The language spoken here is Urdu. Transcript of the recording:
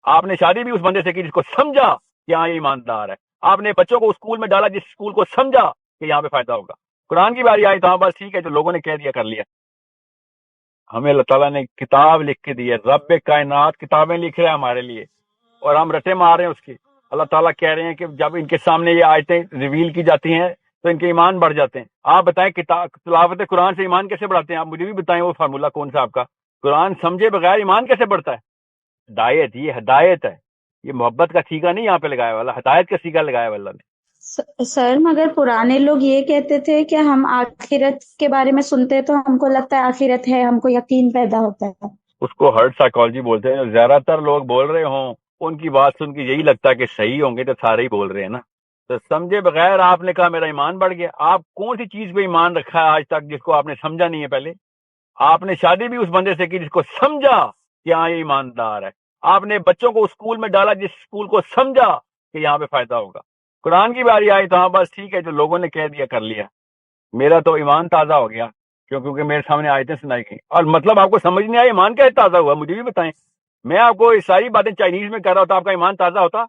آپ نے شادی بھی اس بندے سے کی جس کو سمجھا کہ ہاں یہ ایماندار ہے. آپ نے بچوں کو اسکول میں ڈالا جس اسکول کو سمجھا کہ یہاں پہ فائدہ ہوگا. قرآن کی باری آئی تو ہاں بس ٹھیک ہے جو لوگوں نے کہہ دیا کر لیا. ہمیں اللہ تعالیٰ نے کتاب لکھ کے دی ہے. رب کائنات کتابیں لکھ رہے ہیں ہمارے لیے اور ہم رٹے مار رہے ہیں اس کی. اللہ تعالیٰ کہہ رہے ہیں کہ جب ان کے سامنے یہ آیتیں ریویل کی جاتی ہیں تو ان کے ایمان بڑھ جاتے ہیں. آپ بتائیں تلاوت قرآن سے ایمان کیسے بڑھاتے ہیں؟ آپ مجھے بھی بتائیں وہ فارمولہ کون سا آپ کا. قرآن سمجھے بغیر ایمان کیسے بڑھتا ہے؟ ہدایت، یہ ہدایت ہے. یہ محبت کا سیگا نہیں یہاں پہ لگایا والا، ہدایت کا سیگا لگایا والا نے. سر مگر پرانے لوگ یہ کہتے تھے کہ ہم آخرت کے بارے میں سنتے تو ہم کو لگتا ہے آخرت ہے، ہم کو یقین پیدا ہوتا ہے. اس کو ہرٹ سائیکالوجی بولتے ہیں. زیادہ تر لوگ بول رہے ہوں ان کی بات سن کے یہی لگتا ہے کہ صحیح ہوں گے تو سارے ہی بول رہے ہیں نا. تو سمجھے بغیر آپ نے کہا میرا ایمان بڑھ گیا. آپ کون سی چیز پہ ایمان رکھا ہے آج تک جس کو آپ نے سمجھا نہیں ہے؟ پہلے آپ نے شادی بھی اس بندے سے کی جس کو سمجھا کہ ہاں یہ ایماندار ہے. آپ نے بچوں کو اسکول میں ڈالا جس اسکول کو سمجھا کہ یہاں پہ فائدہ ہوگا. قرآن کی باری آئی تو ہاں بس ٹھیک ہے جو لوگوں نے کہہ دیا کر لیا. میرا تو ایمان تازہ ہو گیا کیونکہ میرے سامنے آیتیں سنائی گئیں. اور مطلب آپ کو سمجھ نہیں آئی ایمان کیسے تازہ ہوا؟ مجھے بھی بتائیں. میں آپ کو یہ ساری باتیں چائنیز میں کر رہا ہوتا آپ کا ایمان تازہ ہوتا؟